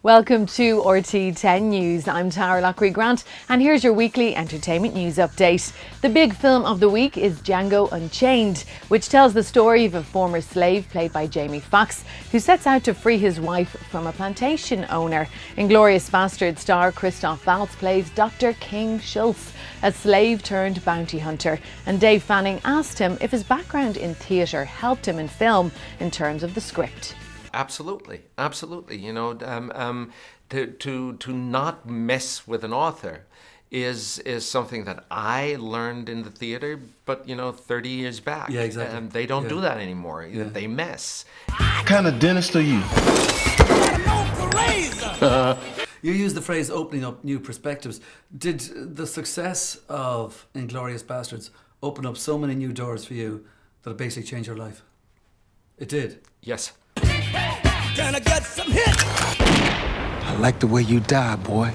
Welcome to RTÉ TEN News. I'm Tara Lockery-Grant and here's your weekly entertainment news update. The big film of the week is Django Unchained, which tells the story of a former slave played by Jamie Foxx who sets out to free his wife from a plantation owner. Inglourious Basterds star Christoph plays Dr. King Schultz, a slave turned bounty hunter, and Dave Fanning asked him if his background in theatre helped him in film in terms of the script. Absolutely. You know, to not mess with an author is something that I learned in the theatre, but 30 years back. Yeah, exactly. They don't do that anymore. Yeah. They mess. What kind of dentist are you? You use the phrase opening up new perspectives. Did the success of Inglourious Basterds open up so many new doors for you that it basically changed your life? It did? Yes. Gonna get some hits. I like the way you die, boy.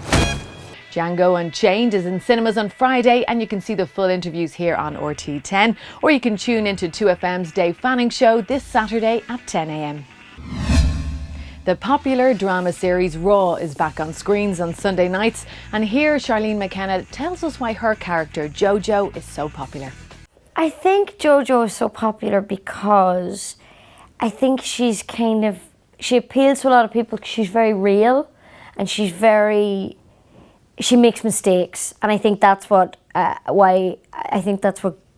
Django Unchained is in cinemas on Friday, and you can see the full interviews here on RTÉ TEN, or you can tune into 2FM's Dave Fanning show this Saturday at 10 a.m. The popular drama series Raw is back on screens on Sunday nights, and here Charlene McKenna tells us why her character Jojo is so popular. I think Jojo is so popular because I think she appeals to a lot of people because she's very real and she makes mistakes, and I think that's what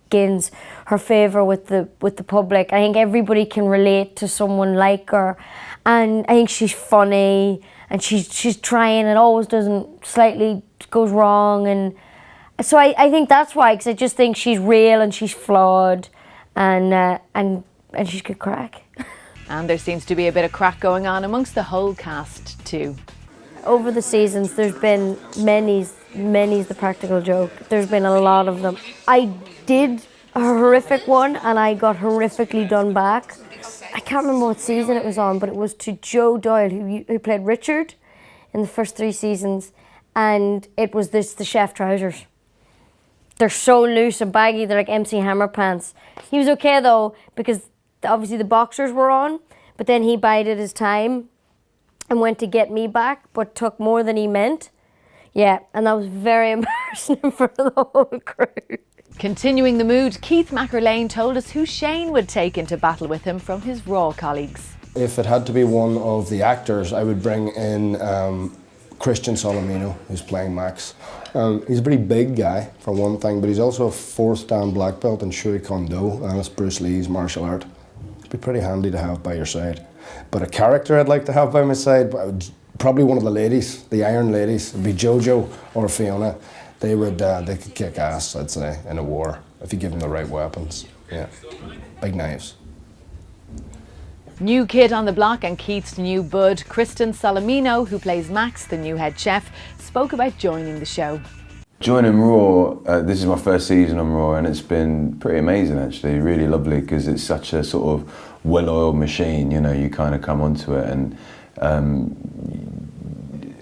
gains her favour with the public. I think everybody can relate to someone like her, and I think she's funny and she's trying and always slightly goes wrong, and so I think that's why, because I just think she's real and she's flawed and she's good crack. And there seems to be a bit of crack going on amongst the whole cast too. Over the seasons there's been many's the practical joke. There's been a lot of them. I did a horrific one and I got horrifically done back. I can't remember what season it was on, but it was to Joe Doyle, who played Richard in the first 3 seasons, and it was the chef trousers. They're so loose and baggy, they're like MC Hammer pants. He was okay though, because obviously the boxers were on, but then he bided his time and went to get me back, but took more than he meant. Yeah, and that was very embarrassing for the whole crew. Continuing the mood, Keith McErlane told us who Shane would take into battle with him from his Raw colleagues. If it had to be one of the actors, I would bring in Christian Solomino, who's playing Max. He's a pretty big guy, for one thing, but he's also a 4th dan black belt in Shui Kondo, and it's Bruce Lee's martial art. It'd be pretty handy to have by your side. But a character I'd like to have by my side, probably one of the ladies, the Iron Ladies. It'd be Jojo or Fiona. They could kick ass, I'd say, in a war, if you give them the right weapons. Yeah, big knives. New kid on the block and Keith's new bud, Christian Solomino, who plays Max, the new head chef, spoke about joining the show. Joining Raw, this is my first season on Raw, and it's been pretty amazing actually, really lovely, because it's such a sort of well-oiled machine, you kind of come onto it, and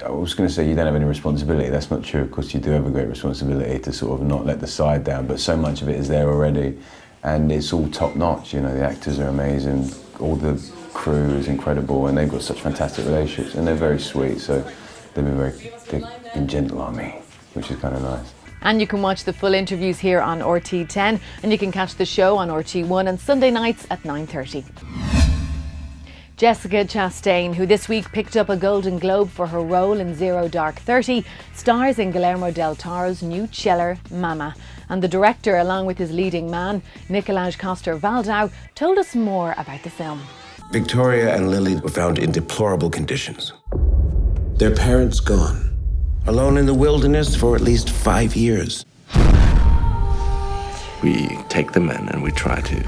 I was going to say you don't have any responsibility. That's not true. Of course you do have a great responsibility to sort of not let the side down, but so much of it is there already, and it's all top-notch. The actors are amazing, all the crew is incredible, and they've got such fantastic relationships, and they're very sweet, so they've been gentle on me, which is kind of nice. And you can watch the full interviews here on RTÉ TEN, and you can catch the show on RT1 on Sunday nights at 9:30. Jessica Chastain, who this week picked up a Golden Globe for her role in Zero Dark 30, stars in Guillermo del Toro's new chiller, Mama. And the director, along with his leading man, Nicolás Coster-Waldau, told us more about the film. Victoria and Lily were found in deplorable conditions. Their parents gone. Alone in the wilderness for at least 5 years. We take them in and we try to,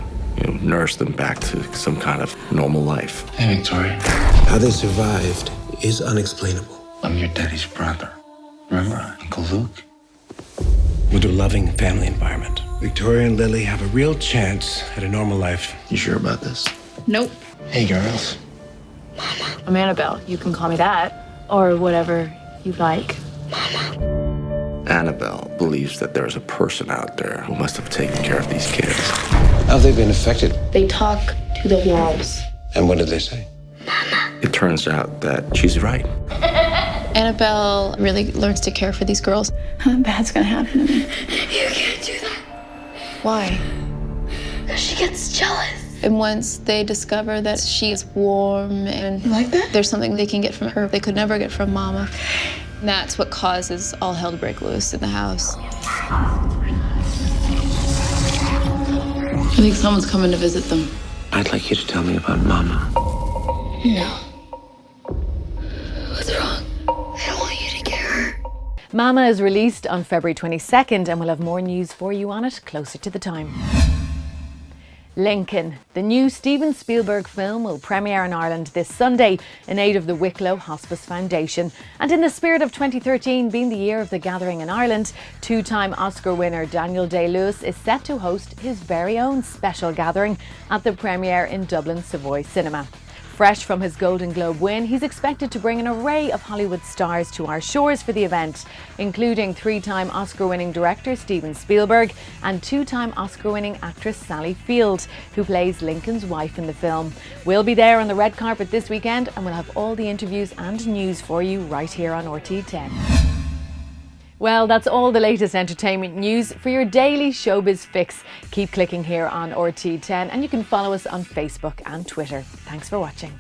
nurse them back to some kind of normal life. Hey, Victoria. How they survived is unexplainable. I'm your daddy's brother. Remember Uncle Luke? With a loving family environment, Victoria and Lily have a real chance at a normal life. You sure about this? Nope. Hey, girls. I'm Annabelle. You can call me that, or whatever you like. Annabelle believes that there's a person out there who must have taken care of these kids. How have they been affected? They talk to the walls. And what did they say? It turns out that she's right. Annabelle really learns to care for these girls. Nothing bad's gonna happen to me. You can't do that. Why? Because she gets jealous. And once they discover that she is warm and Like that? there's something they can get from her they could never get from Mama. And that's what causes all hell to break loose in the house. I think someone's coming to visit them. I'd like you to tell me about Mama. No. What's wrong? I don't want you to get hurt. Mama is released on February 22nd and we'll have more news for you on it closer to the time. Lincoln, the new Steven Spielberg film, will premiere in Ireland this Sunday in aid of the Wicklow Hospice Foundation. And in the spirit of 2013 being the year of the gathering in Ireland, two-time Oscar winner Daniel Day-Lewis is set to host his very own special gathering at the premiere in Dublin Savoy Cinema. Fresh from his Golden Globe win, he's expected to bring an array of Hollywood stars to our shores for the event, including three-time Oscar-winning director Steven Spielberg and two-time Oscar-winning actress Sally Field, who plays Lincoln's wife in the film. We'll be there on the red carpet this weekend and we'll have all the interviews and news for you right here on RTÉ TEN. Well, that's all the latest entertainment news for your daily showbiz fix. Keep clicking here on RTÉ TEN and you can follow us on Facebook and Twitter. Thanks for watching.